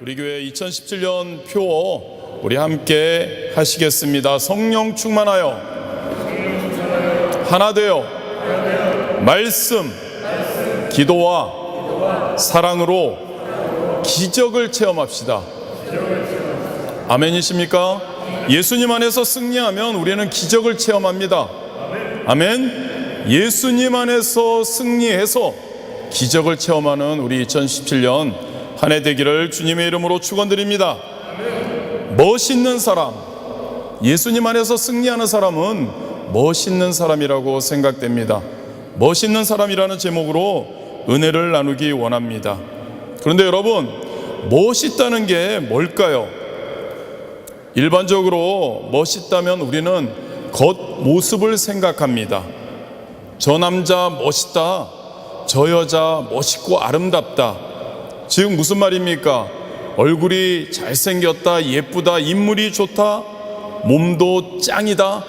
우리 교회 2017년 표 우리 함께 하시겠습니다. 성령 충만하여 하나 되어 말씀, 기도와 사랑으로 기적을 체험합시다. 아멘이십니까? 예수님 안에서 승리하면 우리는 기적을 체험합니다. 아멘. 예수님 안에서 승리해서 기적을 체험하는 우리 2017년 한 해 되기를 주님의 이름으로 축원드립니다. 멋있는 사람, 예수님 안에서 승리하는 사람은 멋있는 사람이라고 생각됩니다. 멋있는 사람이라는 제목으로 은혜를 나누기 원합니다. 그런데 여러분, 멋있다는 게 뭘까요? 일반적으로 멋있다면 우리는 겉모습을 생각합니다. 저 남자 멋있다, 저 여자 멋있고 아름답다. 즉 무슨 말입니까? 얼굴이 잘생겼다, 예쁘다, 인물이 좋다, 몸도 짱이다,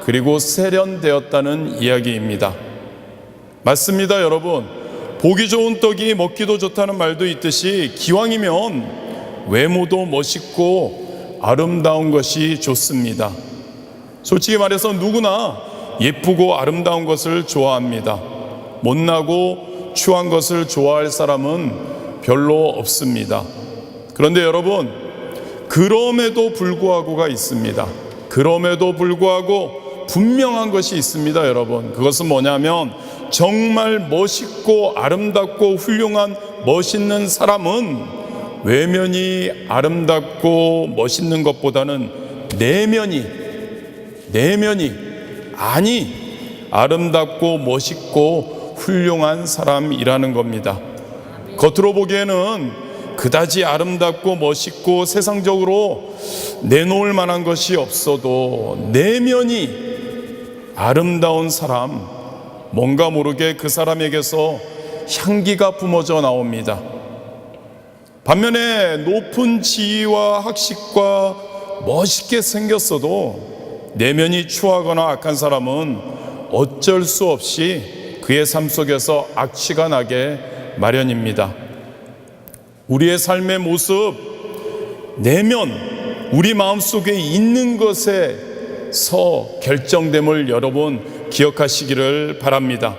그리고 세련되었다는 이야기입니다. 맞습니다, 여러분. 보기 좋은 떡이 먹기도 좋다는 말도 있듯이 기왕이면 외모도 멋있고 아름다운 것이 좋습니다. 솔직히 말해서 누구나 예쁘고 아름다운 것을 좋아합니다. 못나고 추한 것을 좋아할 사람은 별로 없습니다. 그런데 여러분, 그럼에도 불구하고가 있습니다. 그럼에도 불구하고 분명한 것이 있습니다, 여러분. 그것은 뭐냐면 정말 멋있고 아름답고 훌륭한 멋있는 사람은 외면이 아름답고 멋있는 것보다는 내면이 아름답고 멋있고 훌륭한 사람이라는 겁니다. 겉으로 보기에는 그다지 아름답고 멋있고 세상적으로 내놓을 만한 것이 없어도 내면이 아름다운 사람, 뭔가 모르게 그 사람에게서 향기가 뿜어져 나옵니다. 반면에 높은 지위와 학식과 멋있게 생겼어도 내면이 추하거나 악한 사람은 어쩔 수 없이 그의 삶 속에서 악취가 나게 마련입니다. 우리의 삶의 모습, 내면, 우리 마음속에 있는 것에서 결정됨을 여러분 기억하시기를 바랍니다.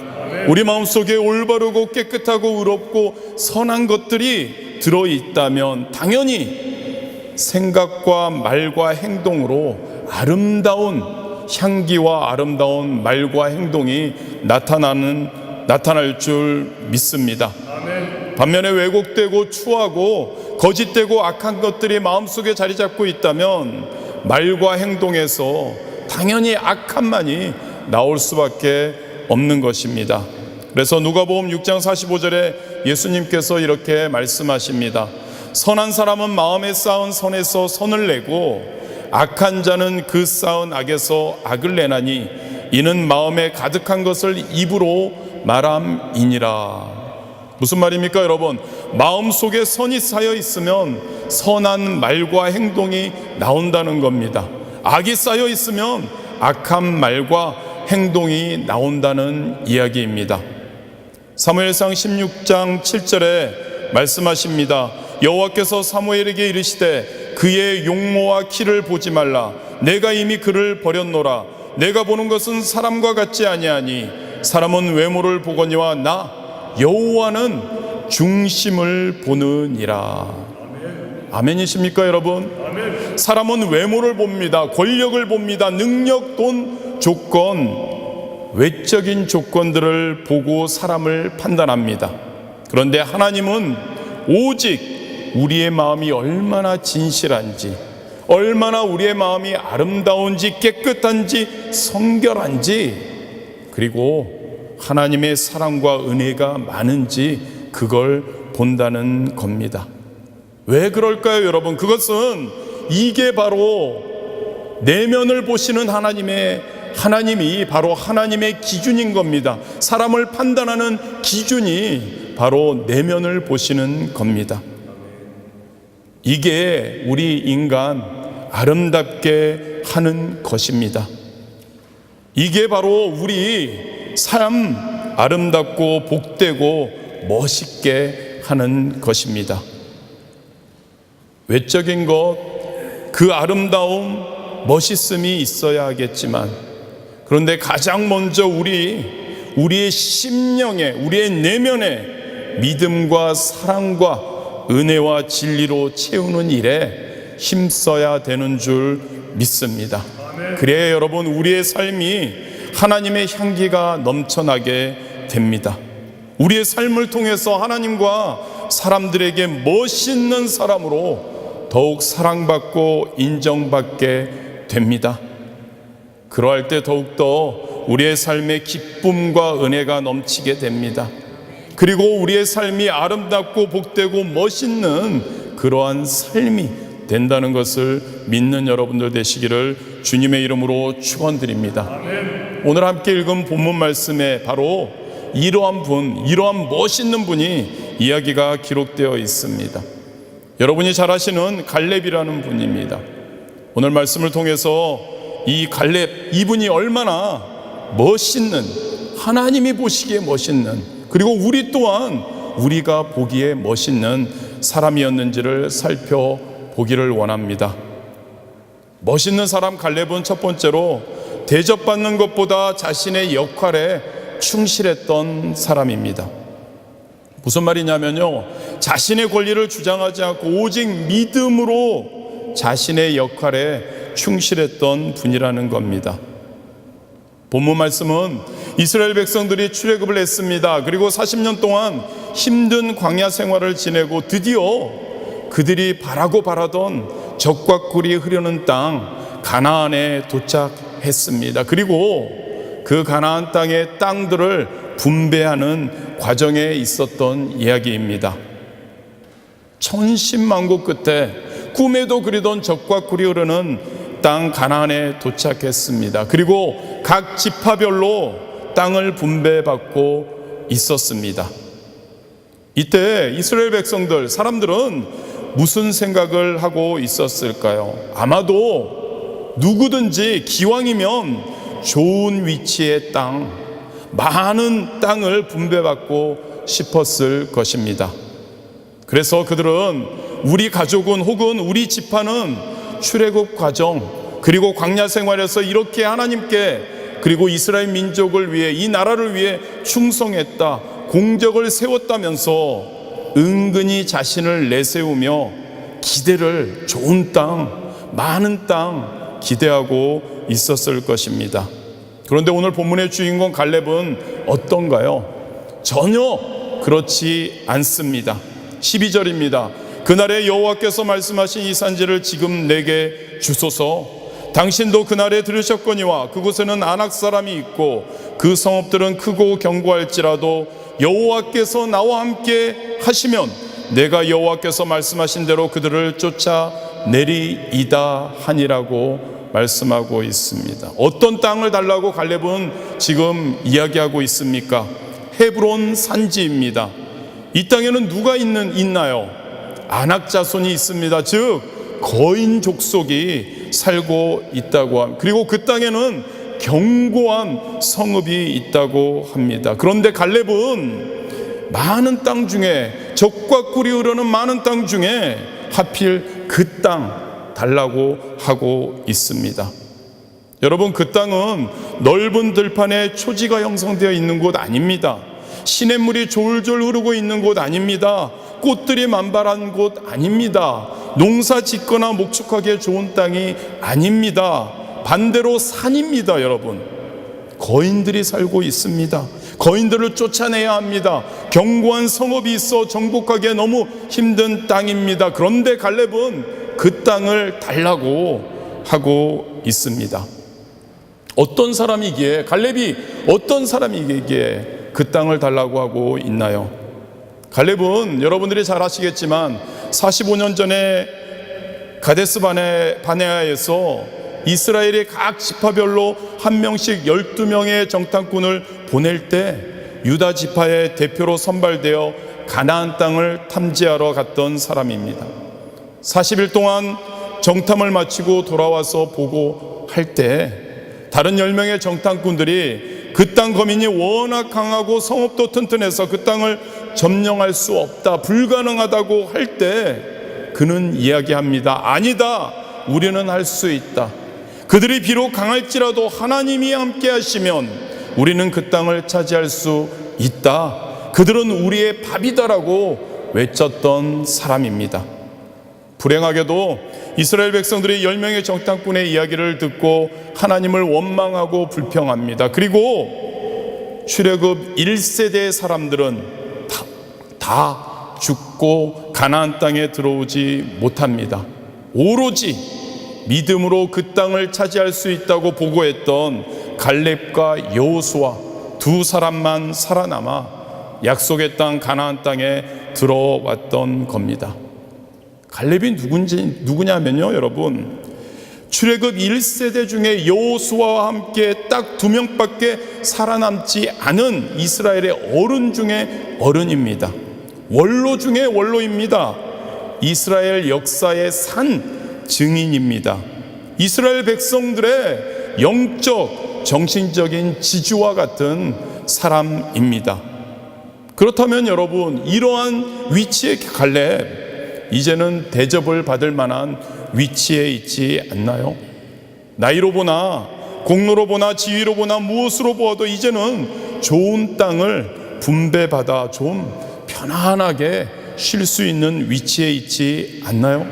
우리 마음속에 올바르고 깨끗하고 의롭고 선한 것들이 들어있다면 당연히 생각과 말과 행동으로 아름다운 향기와 아름다운 말과 행동이 나타날 줄 믿습니다. 반면에 왜곡되고 추하고 거짓되고 악한 것들이 마음속에 자리 잡고 있다면 말과 행동에서 당연히 악함만이 나올 수밖에 없는 것입니다. 그래서 누가복음 6장 45절에 예수님께서 이렇게 말씀하십니다. 선한 사람은 마음에 쌓은 선에서 선을 내고 악한 자는 그 쌓은 악에서 악을 내나니 이는 마음에 가득한 것을 입으로 말함이니라. 무슨 말입니까, 여러분? 마음속에 선이 쌓여 있으면 선한 말과 행동이 나온다는 겁니다. 악이 쌓여 있으면 악한 말과 행동이 나온다는 이야기입니다. 사무엘상 16장 7절에 말씀하십니다. 여호와께서 사무엘에게 이르시되 그의 용모와 키를 보지 말라. 내가 이미 그를 버렸노라. 내가 보는 것은 사람과 같지 아니하니 사람은 외모를 보거니와 나 여호와는 중심을 보느니라. 아멘이십니까, 여러분? 아멘. 사람은 외모를 봅니다. 권력을 봅니다. 능력, 돈, 조건, 외적인 조건들을 보고 사람을 판단합니다. 그런데 하나님은 오직 우리의 마음이 얼마나 진실한지, 얼마나 우리의 마음이 아름다운지, 깨끗한지, 성결한지, 그리고 하나님의 사랑과 은혜가 많은지 그걸 본다는 겁니다. 왜 그럴까요, 여러분? 그것은 이게 바로 내면을 보시는 하나님이 바로 하나님의 기준인 겁니다. 사람을 판단하는 기준이 바로 내면을 보시는 겁니다. 이게 우리 인간 아름답게 하는 것입니다. 이게 바로 우리 삶 아름답고 복되고 멋있게 하는 것입니다. 외적인 것, 그 아름다움, 멋있음이 있어야 하겠지만, 그런데 가장 먼저 우리의 심령에, 우리의 내면에 믿음과 사랑과 은혜와 진리로 채우는 일에 힘써야 되는 줄 믿습니다. 그래야 여러분, 우리의 삶이 하나님의 향기가 넘쳐나게 됩니다. 우리의 삶을 통해서 하나님과 사람들에게 멋있는 사람으로 더욱 사랑받고 인정받게 됩니다. 그러할 때 더욱더 우리의 삶에 기쁨과 은혜가 넘치게 됩니다. 그리고 우리의 삶이 아름답고 복되고 멋있는 그러한 삶이 된다는 것을 믿는 여러분들 되시기를 주님의 이름으로 축원드립니다. 오늘 함께 읽은 본문 말씀에 바로 이러한 멋있는 분이 이야기가 기록되어 있습니다. 여러분이 잘 아시는 갈렙이라는 분입니다. 오늘 말씀을 통해서 이 갈렙, 이분이 얼마나 멋있는, 하나님이 보시기에 멋있는, 그리고 우리 또한 우리가 보기에 멋있는 사람이었는지를 살펴보기를 원합니다. 멋있는 사람 갈렙은 첫 번째로 대접받는 것보다 자신의 역할에 충실했던 사람입니다. 무슨 말이냐면요, 자신의 권리를 주장하지 않고 오직 믿음으로 자신의 역할에 충실했던 분이라는 겁니다. 본문 말씀은 이스라엘 백성들이 출애굽을 했습니다. 그리고 40년 동안 힘든 광야 생활을 지내고 드디어 그들이 바라던 젖과 꿀이 흐르는 땅 가나안에 도착했습니다. 그리고 그 가나안 땅의 땅들을 분배하는 과정에 있었던 이야기입니다. 천신만고 끝에 꿈에도 그리던 젖과 꿀이 흐르는 땅 가나안에 도착했습니다. 그리고 각 지파별로 땅을 분배받고 있었습니다. 이때 이스라엘 백성들, 사람들은 무슨 생각을 하고 있었을까요? 아마도 누구든지 기왕이면 좋은 위치의 땅, 많은 땅을 분배받고 싶었을 것입니다. 그래서 그들은 우리 가족은 혹은 우리 지파는 출애굽 과정, 그리고 광야 생활에서 이렇게 하나님께, 그리고 이스라엘 민족을 위해, 이 나라를 위해 충성했다, 공적을 세웠다면서 은근히 자신을 내세우며 기대를, 좋은 땅, 많은 땅 기대하고 있었을 것입니다. 그런데 오늘 본문의 주인공 갈렙은 어떤가요? 전혀 그렇지 않습니다. 12절입니다. 그날에 여호와께서 말씀하신 이 산지를 지금 내게 주소서. 당신도 그날에 들으셨거니와 그곳에는 아낙 사람이 있고 그 성읍들은 크고 견고할지라도 여호와께서 나와 함께 하시면 내가 여호와께서 말씀하신 대로 그들을 쫓아내리이다 하니라고 말씀하고 있습니다. 어떤 땅을 달라고 갈렙은 지금 이야기하고 있습니까? 헤브론 산지입니다. 이 땅에는 누가 있나요? 아낙 자손이 있습니다. 즉 거인 족속이 살고 있다고 합니다. 그리고 그 땅에는 견고한 성읍이 있다고 합니다. 그런데 갈렙은 많은 땅 중에, 젖과 꿀이 흐르는 많은 땅 중에 하필 그 땅 달라고 하고 있습니다. 여러분, 그 땅은 넓은 들판에 초지가 형성되어 있는 곳 아닙니다. 시냇물이 졸졸 흐르고 있는 곳 아닙니다. 꽃들이 만발한 곳 아닙니다. 농사 짓거나 목축하기에 좋은 땅이 아닙니다. 반대로 산입니다. 여러분, 거인들이 살고 있습니다. 거인들을 쫓아내야 합니다. 견고한 성읍이 있어 정복하기에 너무 힘든 땅입니다. 그런데 갈렙은 그 땅을 달라고 하고 있습니다. 어떤 사람이기에, 갈렙이 어떤 사람이기에 그 땅을 달라고 하고 있나요? 갈렙은 여러분들이 잘 아시겠지만 45년 전에 가데스 바네아에서 이스라엘의 각 지파별로 한 명씩 12명의 정탐꾼을 보낼 때 유다 지파의 대표로 선발되어 가나안 땅을 탐지하러 갔던 사람입니다. 40일 동안 정탐을 마치고 돌아와서 보고할 때 다른 10명의 정탐꾼들이 그 땅 거민이 워낙 강하고 성읍도 튼튼해서 그 땅을 점령할 수 없다, 불가능하다고 할 때 그는 이야기합니다. 아니다, 우리는 할 수 있다. 그들이 비록 강할지라도 하나님이 함께 하시면 우리는 그 땅을 차지할 수 있다. 그들은 우리의 밥이다라고 외쳤던 사람입니다. 불행하게도 이스라엘 백성들이 10명의 정탐꾼의 이야기를 듣고 하나님을 원망하고 불평합니다. 그리고 출애굽 1세대의 사람들은 다 죽고 가나안 땅에 들어오지 못합니다. 오로지 믿음으로 그 땅을 차지할 수 있다고 보고했던 갈렙과 여호수아 두 사람만 살아남아 약속의 땅 가나안 땅에 들어왔던 겁니다. 갈렙이 누구냐면요, 여러분, 출애굽 1세대 중에 여호수아와 함께 딱 2명밖에 살아남지 않은 이스라엘의 어른 중에 어른입니다. 원로 중에 원로입니다. 이스라엘 역사의 산 증인입니다. 이스라엘 백성들의 영적, 정신적인 지주와 같은 사람입니다. 그렇다면 여러분, 이러한 위치의 갈렙, 이제는 대접을 받을 만한 위치에 있지 않나요? 나이로 보나 공로로 보나 지위로 보나 무엇으로 보아도 이제는 좋은 땅을 분배받아 좀 편안하게 쉴 수 있는 위치에 있지 않나요?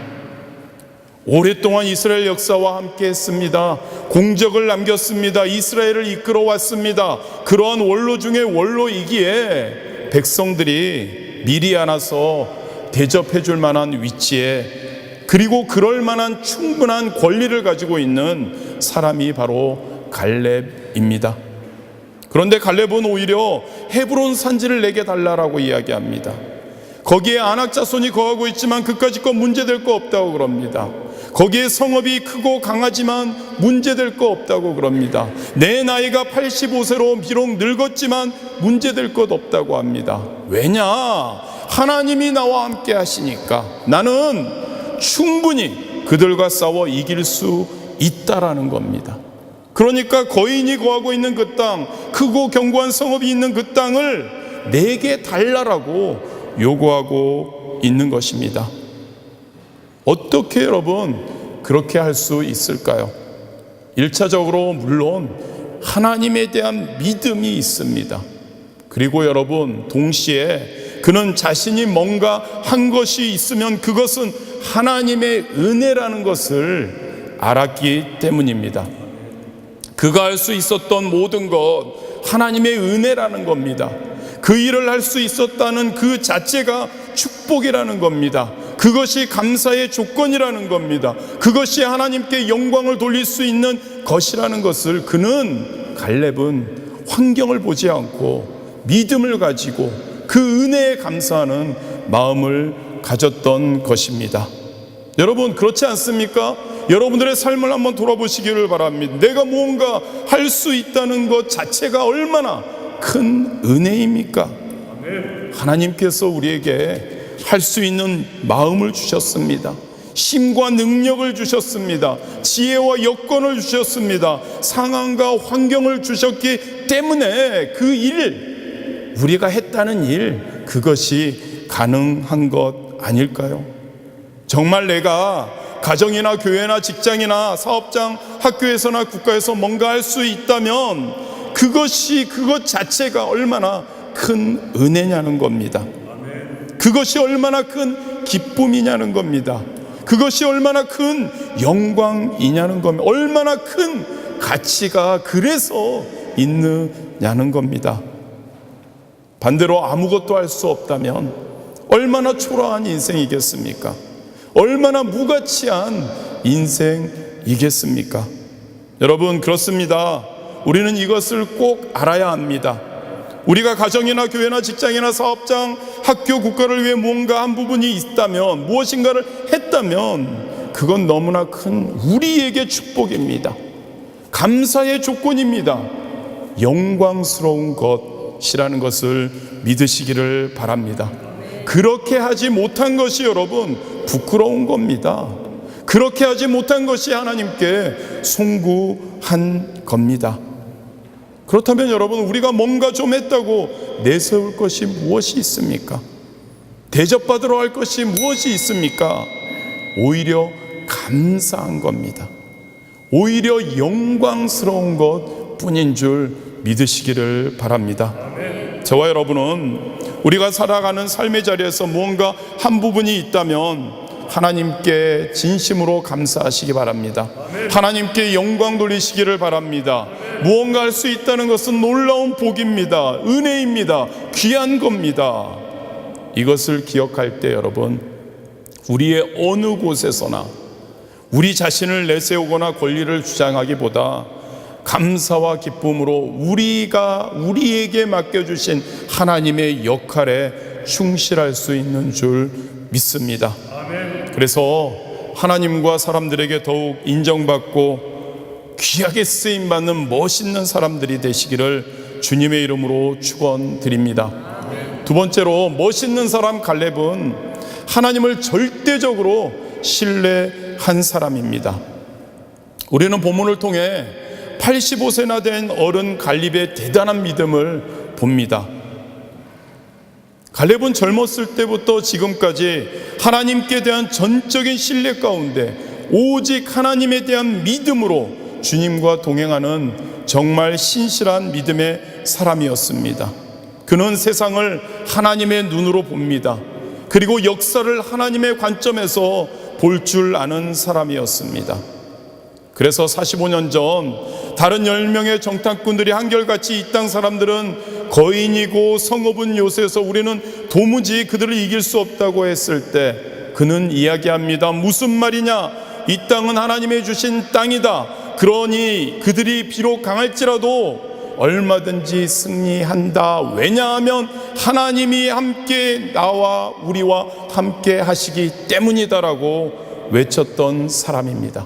오랫동안 이스라엘 역사와 함께 했습니다. 공적을 남겼습니다. 이스라엘을 이끌어 왔습니다. 그러한 원로 중에 원로이기에 백성들이 미리 안아서 대접해 줄 만한 위치에, 그리고 그럴 만한 충분한 권리를 가지고 있는 사람이 바로 갈렙입니다. 그런데 갈렙은 오히려 헤브론 산지를 내게 달라라고 이야기합니다. 거기에 아낙 자손이 거하고 있지만 그까짓 거 문제될 거 없다고 그럽니다. 거기에 성읍이 크고 강하지만 문제될 거 없다고 그럽니다. 내 나이가 85세로 비록 늙었지만 문제될 것 없다고 합니다. 왜냐? 하나님이 나와 함께 하시니까 나는 충분히 그들과 싸워 이길 수 있다라는 겁니다. 그러니까 거인이 거하고 있는 그 땅, 크고 견고한 성읍이 있는 그 땅을 내게 달라라고 요구하고 있는 것입니다. 어떻게 여러분 그렇게 할 수 있을까요? 1차적으로 물론 하나님에 대한 믿음이 있습니다. 그리고 여러분, 동시에 그는 자신이 뭔가 한 것이 있으면 그것은 하나님의 은혜라는 것을 알았기 때문입니다. 그가 할 수 있었던 모든 것 하나님의 은혜라는 겁니다. 그 일을 할 수 있었다는 그 자체가 축복이라는 겁니다. 그것이 감사의 조건이라는 겁니다. 그것이 하나님께 영광을 돌릴 수 있는 것이라는 것을 갈렙은 환경을 보지 않고 믿음을 가지고 그 은혜에 감사하는 마음을 가졌던 것입니다. 여러분, 그렇지 않습니까? 여러분들의 삶을 한번 돌아보시기를 바랍니다. 내가 무언가 할 수 있다는 것 자체가 얼마나 큰 은혜입니까? 하나님께서 우리에게 할 수 있는 마음을 주셨습니다. 힘과 능력을 주셨습니다. 지혜와 여건을 주셨습니다. 상황과 환경을 주셨기 때문에 그 일, 우리가 했다는 일, 그것이 가능한 것 아닐까요? 정말 내가 가정이나 교회나 직장이나 사업장, 학교에서나 국가에서 뭔가 할 수 있다면 그것 자체가 얼마나 큰 은혜냐는 겁니다. 그것이 얼마나 큰 기쁨이냐는 겁니다. 그것이 얼마나 큰 영광이냐는 겁니다. 얼마나 큰 가치가 그래서 있느냐는 겁니다. 반대로 아무것도 할 수 없다면 얼마나 초라한 인생이겠습니까? 얼마나 무가치한 인생이겠습니까? 여러분, 그렇습니다. 우리는 이것을 꼭 알아야 합니다. 우리가 가정이나 교회나 직장이나 사업장, 학교, 국가를 위해 무언가 한 부분이 있다면, 무엇인가를 했다면 그건 너무나 큰 우리에게 축복입니다. 감사의 조건입니다. 영광스러운 것이라는 것을 믿으시기를 바랍니다. 그렇게 하지 못한 것이 여러분 부끄러운 겁니다. 그렇게 하지 못한 것이 하나님께 송구한 겁니다. 그렇다면 여러분, 우리가 뭔가 좀 했다고 내세울 것이 무엇이 있습니까? 대접받으러 할 것이 무엇이 있습니까? 오히려 감사한 겁니다. 오히려 영광스러운 것 뿐인 줄 믿으시기를 바랍니다. 저와 여러분은 우리가 살아가는 삶의 자리에서 무언가 한 부분이 있다면 하나님께 진심으로 감사하시기 바랍니다. 하나님께 영광 돌리시기를 바랍니다. 무언가 할 수 있다는 것은 놀라운 복입니다. 은혜입니다. 귀한 겁니다. 이것을 기억할 때 여러분, 우리의 어느 곳에서나 우리 자신을 내세우거나 권리를 주장하기보다 감사와 기쁨으로 우리에게 맡겨주신 하나님의 역할에 충실할 수 있는 줄 믿습니다. 그래서 하나님과 사람들에게 더욱 인정받고 귀하게 쓰임받는 멋있는 사람들이 되시기를 주님의 이름으로 축원드립니다. 두 번째로, 멋있는 사람 갈렙은 하나님을 절대적으로 신뢰한 사람입니다. 우리는 본문을 통해 85세나 된 어른 갈렙의 대단한 믿음을 봅니다. 갈렙은 젊었을 때부터 지금까지 하나님께 대한 전적인 신뢰 가운데 오직 하나님에 대한 믿음으로 주님과 동행하는 정말 신실한 믿음의 사람이었습니다. 그는 세상을 하나님의 눈으로 봅니다. 그리고 역사를 하나님의 관점에서 볼 줄 아는 사람이었습니다. 그래서 45년 전 다른 10명의 정탐꾼들이 한결같이 이 땅 사람들은 거인이고 성읍은 요새에서 우리는 도무지 그들을 이길 수 없다고 했을 때 그는 이야기합니다. 무슨 말이냐? 이 땅은 하나님의 주신 땅이다. 그러니 그들이 비록 강할지라도 얼마든지 승리한다. 왜냐하면 하나님이 함께 나와 우리와 함께 하시기 때문이다라고 외쳤던 사람입니다.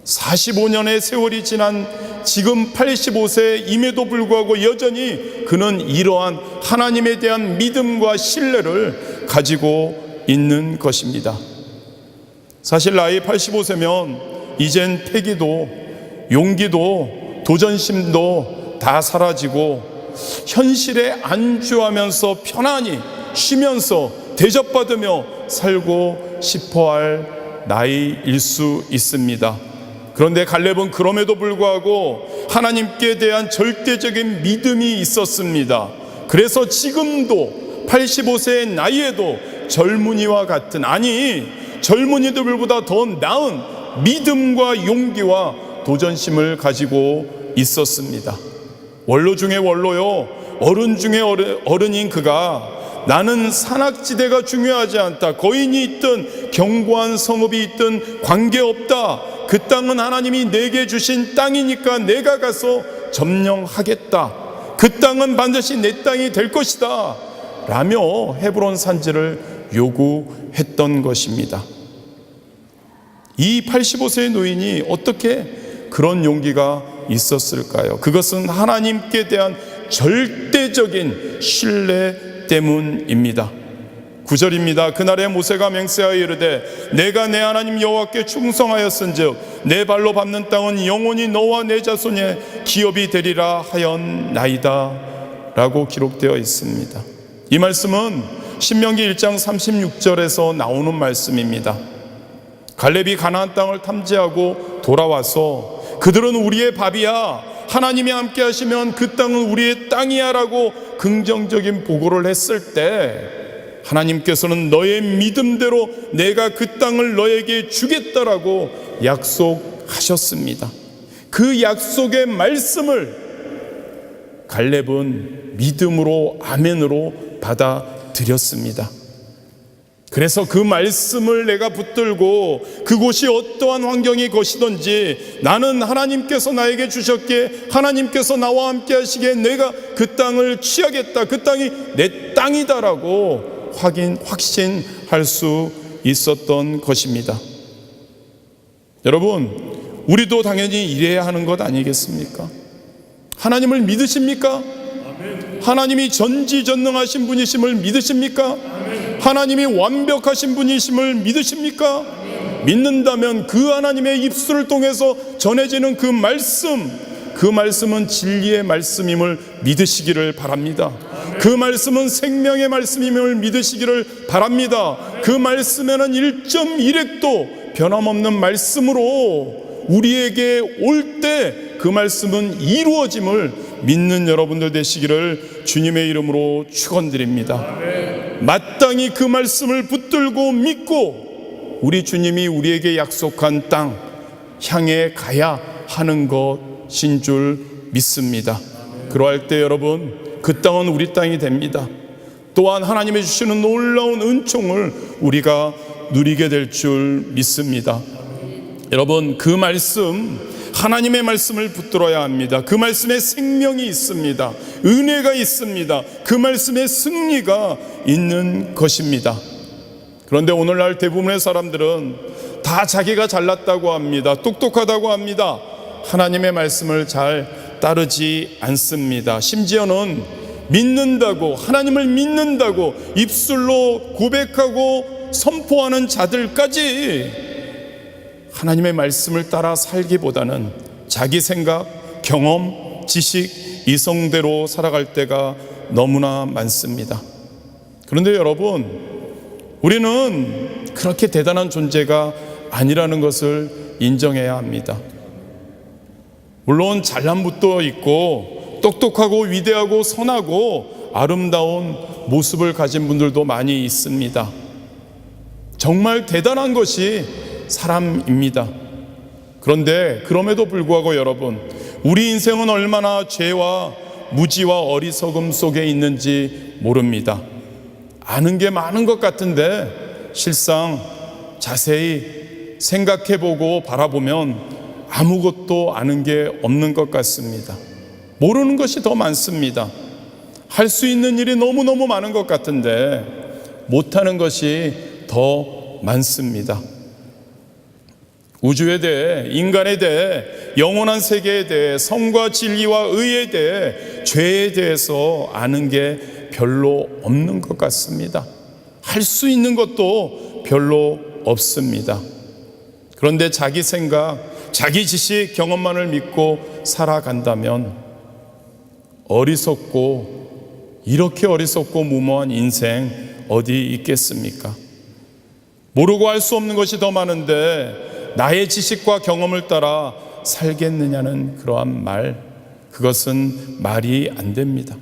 45년의 세월이 지난 지금 85세임에도 불구하고 여전히 그는 이러한 하나님에 대한 믿음과 신뢰를 가지고 있는 것입니다. 사실 나이 85세면 이젠 패기도 용기도 도전심도 다 사라지고 현실에 안주하면서 편안히 쉬면서 대접받으며 살고 싶어할 나이일 수 있습니다. 그런데 갈렙은 그럼에도 불구하고 하나님께 대한 절대적인 믿음이 있었습니다. 그래서 지금도 85세의 나이에도 젊은이와 같은, 아니 젊은이들보다 더 나은 믿음과 용기와 도전심을 가지고 있었습니다. 원로 중에 원로요, 어른 중에 어른인 그가 나는 산악지대가 중요하지 않다. 거인이 있든 견고한 성읍이 있든 관계없다. 그 땅은 하나님이 내게 주신 땅이니까 내가 가서 점령하겠다. 그 땅은 반드시 내 땅이 될 것이다 라며 헤브론 산지를 요구했던 것입니다. 이 85세의 노인이 어떻게 그런 용기가 있었을까요? 그것은 하나님께 대한 절대적인 신뢰 때문입니다. 9절입니다. 그날에 모세가 맹세하여 이르되 내가 내 하나님 여호와께 충성하였은즉 내 발로 밟는 땅은 영원히 너와 내 자손의 기업이 되리라 하였나이다 라고 기록되어 있습니다. 이 말씀은 신명기 1장 36절에서 나오는 말씀입니다. 갈렙이 가나안 땅을 탐지하고 돌아와서 그들은 우리의 밥이야, 하나님이 함께 하시면 그 땅은 우리의 땅이야 라고 긍정적인 보고를 했을 때 하나님께서는 너의 믿음대로 내가 그 땅을 너에게 주겠다라고 약속하셨습니다. 그 약속의 말씀을 갈렙은 믿음으로 아멘으로 받아들였습니다. 그래서 그 말씀을 내가 붙들고 그곳이 어떠한 환경이 것이든지 나는 하나님께서 나에게 주셨기에 하나님께서 나와 함께 하시기에 내가 그 땅을 취하겠다, 그 땅이 내 땅이다라고 확신할 수 있었던 것입니다. 여러분, 우리도 당연히 이래야 하는 것 아니겠습니까? 하나님을 믿으십니까? 하나님이 전지전능하신 분이심을 믿으십니까? 하나님이 완벽하신 분이심을 믿으십니까? 믿는다면 그 하나님의 입술을 통해서 전해지는 그 말씀은 진리의 말씀임을 믿으시기를 바랍니다. 그 말씀은 생명의 말씀임을 믿으시기를 바랍니다. 그 말씀에는 1.1핵도 변함없는 말씀으로 우리에게 올 때 그 말씀은 이루어짐을 믿는 여러분들 되시기를 주님의 이름으로 축원드립니다. 마땅히 그 말씀을 붙들고 믿고 우리 주님이 우리에게 약속한 땅 향해 가야 하는 것인 줄 믿습니다. 그러할 때 여러분, 그 땅은 우리 땅이 됩니다. 또한 하나님이 주시는 놀라운 은총을 우리가 누리게 될 줄 믿습니다. 여러분, 그 말씀, 하나님의 말씀을 붙들어야 합니다. 그 말씀에 생명이 있습니다. 은혜가 있습니다. 그 말씀에 승리가 있는 것입니다. 그런데 오늘날 대부분의 사람들은 다 자기가 잘났다고 합니다. 똑똑하다고 합니다. 하나님의 말씀을 잘 따르지 않습니다. 심지어는 믿는다고, 하나님을 믿는다고 입술로 고백하고 선포하는 자들까지 하나님의 말씀을 따라 살기보다는 자기 생각, 경험, 지식, 이성대로 살아갈 때가 너무나 많습니다. 그런데 여러분, 우리는 그렇게 대단한 존재가 아니라는 것을 인정해야 합니다. 물론 잘난 붓도 있고 똑똑하고 위대하고 선하고 아름다운 모습을 가진 분들도 많이 있습니다. 정말 대단한 것이 사람입니다. 그런데 그럼에도 불구하고 여러분, 우리 인생은 얼마나 죄와 무지와 어리석음 속에 있는지 모릅니다. 아는 게 많은 것 같은데 실상 자세히 생각해보고 바라보면 아무것도 아는 게 없는 것 같습니다. 모르는 것이 더 많습니다. 할 수 있는 일이 너무너무 많은 것 같은데 못하는 것이 더 많습니다. 우주에 대해, 인간에 대해, 영원한 세계에 대해, 성과 진리와 의에 대해, 죄에 대해서 아는 게 별로 없는 것 같습니다. 할 수 있는 것도 별로 없습니다. 그런데 자기 생각, 자기 지식, 경험만을 믿고 살아간다면 어리석고, 이렇게 어리석고 무모한 인생 어디 있겠습니까? 모르고 할 수 없는 것이 더 많은데 나의 지식과 경험을 따라 살겠느냐는 그러한 말, 그것은 말이 안 됩니다.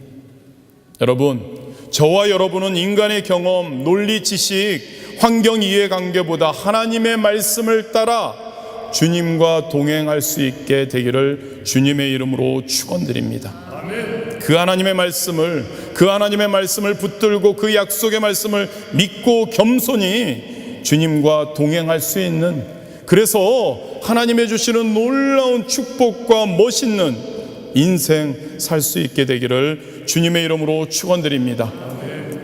여러분, 저와 여러분은 인간의 경험, 논리, 지식, 환경 이해관계보다 하나님의 말씀을 따라 주님과 동행할 수 있게 되기를 주님의 이름으로 축원드립니다. 그 하나님의 말씀을 붙들고 그 약속의 말씀을 믿고 겸손히 주님과 동행할 수 있는, 그래서 하나님의 주시는 놀라운 축복과 멋있는 인생 살 수 있게 되기를 주님의 이름으로 축원드립니다.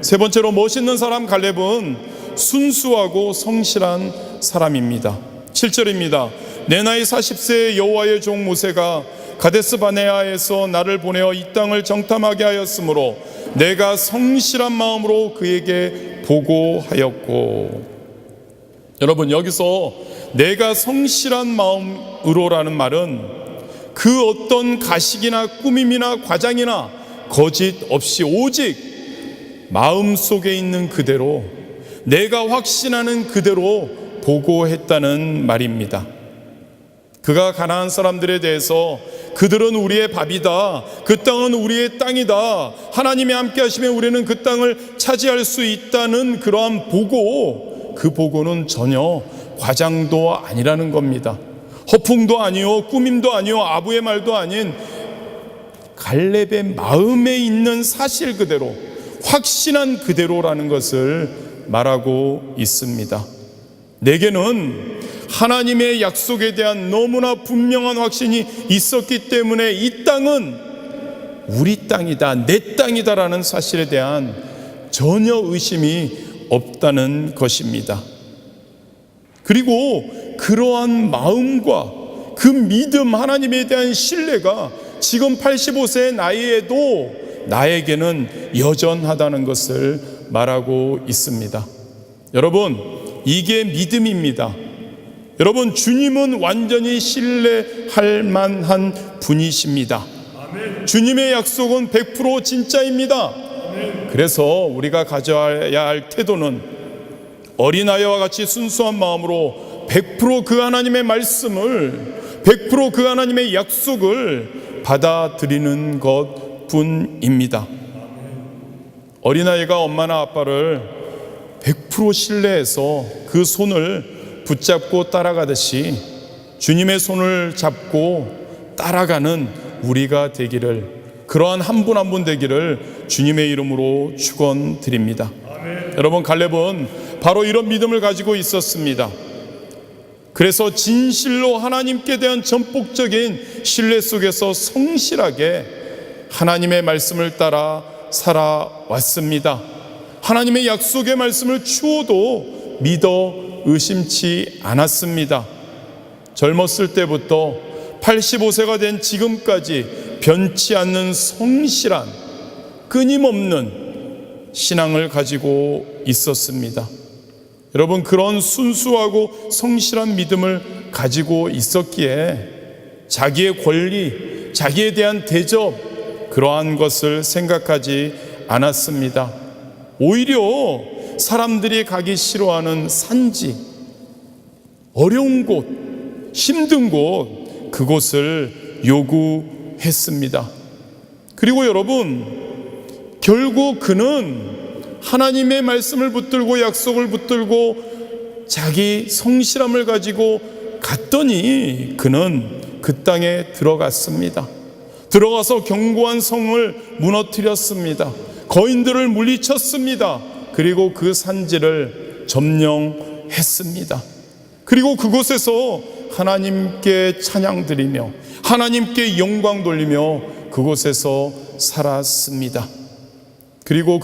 세 번째로 멋있는 사람 갈렙은 순수하고 성실한 사람입니다. 7절입니다. 내 나이 40세의 여호와의 종 모세가 가데스 바네아에서 나를 보내어 이 땅을 정탐하게 하였으므로 내가 성실한 마음으로 그에게 보고하였고. 여러분, 여기서 내가 성실한 마음으로라는 말은 그 어떤 가식이나 꾸밈이나 과장이나 거짓 없이 오직 마음속에 있는 그대로, 내가 확신하는 그대로 보고했다는 말입니다. 그가 가나안 사람들에 대해서 그들은 우리의 밥이다, 그 땅은 우리의 땅이다, 하나님이 함께 하시면 우리는 그 땅을 차지할 수 있다는 그러한 보고, 그 보고는 전혀 과장도 아니라는 겁니다. 허풍도 아니요, 꾸밈도 아니요, 아부의 말도 아닌 갈렙의 마음에 있는 사실 그대로, 확신한 그대로라는 것을 말하고 있습니다. 내게는 하나님의 약속에 대한 너무나 분명한 확신이 있었기 때문에 이 땅은 우리 땅이다, 내 땅이다라는 사실에 대한 전혀 의심이 없다는 것입니다. 그리고 그러한 마음과 그 믿음, 하나님에 대한 신뢰가 지금 85세의 나이에도 나에게는 여전하다는 것을 말하고 있습니다. 여러분, 이게 믿음입니다. 여러분, 주님은 완전히 신뢰할 만한 분이십니다. 주님의 약속은 100% 진짜입니다. 그래서 우리가 가져야 할 태도는 어린아이와 같이 순수한 마음으로 100% 그 하나님의 말씀을, 100% 그 하나님의 약속을 받아들이는 것뿐입니다. 어린아이가 엄마나 아빠를 100% 신뢰해서 그 손을 붙잡고 따라가듯이 주님의 손을 잡고 따라가는 우리가 되기를, 그러한 한 분 한 분 되기를 주님의 이름으로 축원드립니다. 여러분, 갈렙은 바로 이런 믿음을 가지고 있었습니다. 그래서 진실로 하나님께 대한 전폭적인 신뢰 속에서 성실하게 하나님의 말씀을 따라 살아왔습니다. 하나님의 약속의 말씀을 추호도 믿어 의심치 않았습니다. 젊었을 때부터 85세가 된 지금까지 변치 않는 성실한 끊임없는 신앙을 가지고 있었습니다. 여러분, 그런 순수하고 성실한 믿음을 가지고 있었기에 자기의 권리, 자기에 대한 대접, 그러한 것을 생각하지 않았습니다. 오히려 사람들이 가기 싫어하는 산지, 어려운 곳, 힘든 곳, 그곳을 요구했습니다. 그리고 여러분, 결국 그는 하나님의 말씀을 붙들고 약속을 붙들고 자기 성실함을 가지고 갔더니 그는 그 땅에 들어갔습니다. 들어가서 견고한 성을 무너뜨렸습니다. 거인들을 물리쳤습니다. 그리고 그 산지를 점령했습니다. 그리고 그곳에서 하나님께 찬양 드리며 하나님께 영광 돌리며 그곳에서 살았습니다. 그리고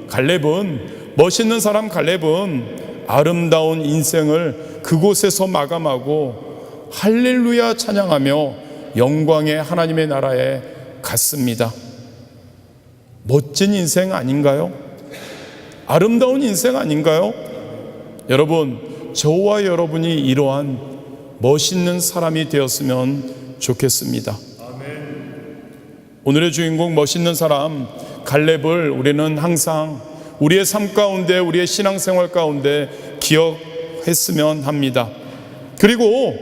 갈렙은, 멋있는 사람 갈렙은 아름다운 인생을 그곳에서 마감하고 할렐루야 찬양하며 영광의 하나님의 나라에 갔습니다. 멋진 인생 아닌가요? 아름다운 인생 아닌가요? 여러분, 저와 여러분이 이러한 멋있는 사람이 되었으면 좋겠습니다. 오늘의 주인공 멋있는 사람 갈렙을 우리는 항상 우리의 삶 가운데, 우리의 신앙생활 가운데 기억했으면 합니다. 그리고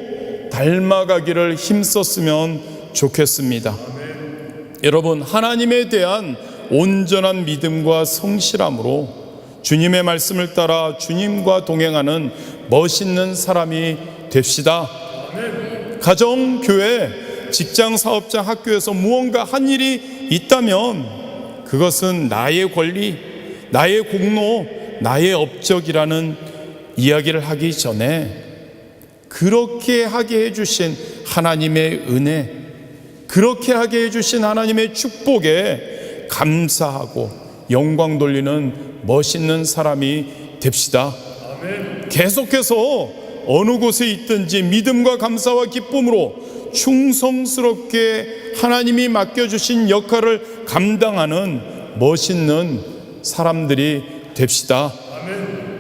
닮아가기를 힘썼으면 좋겠습니다. 여러분, 하나님에 대한 온전한 믿음과 성실함으로 주님의 말씀을 따라 주님과 동행하는 멋있는 사람이 됩시다. 가정, 교회, 직장, 사업장, 학교에서 무언가 한 일이 있다면 그것은 나의 권리, 나의 공로, 나의 업적이라는 이야기를 하기 전에 그렇게 하게 해주신 하나님의 은혜, 그렇게 하게 해주신 하나님의 축복에 감사하고 영광 돌리는 멋있는 사람이 됩시다. 계속해서 어느 곳에 있든지 믿음과 감사와 기쁨으로 충성스럽게 하나님이 맡겨주신 역할을 감당하는 멋있는 사람들이 됩시다.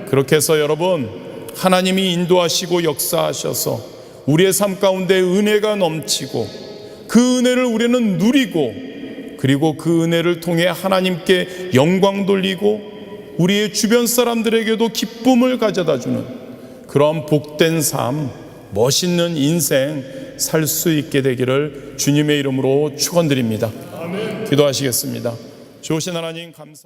그렇게 해서 여러분, 하나님이 인도하시고 역사하셔서 우리의 삶 가운데 은혜가 넘치고 그 은혜를 우리는 누리고, 그리고 그 은혜를 통해 하나님께 영광 돌리고 우리의 주변 사람들에게도 기쁨을 가져다주는 그런 복된 삶, 멋있는 인생 살 수 있게 되기를 주님의 이름으로 축원드립니다. 기도하시겠습니다. 좋으신 하나님, 감사합니다.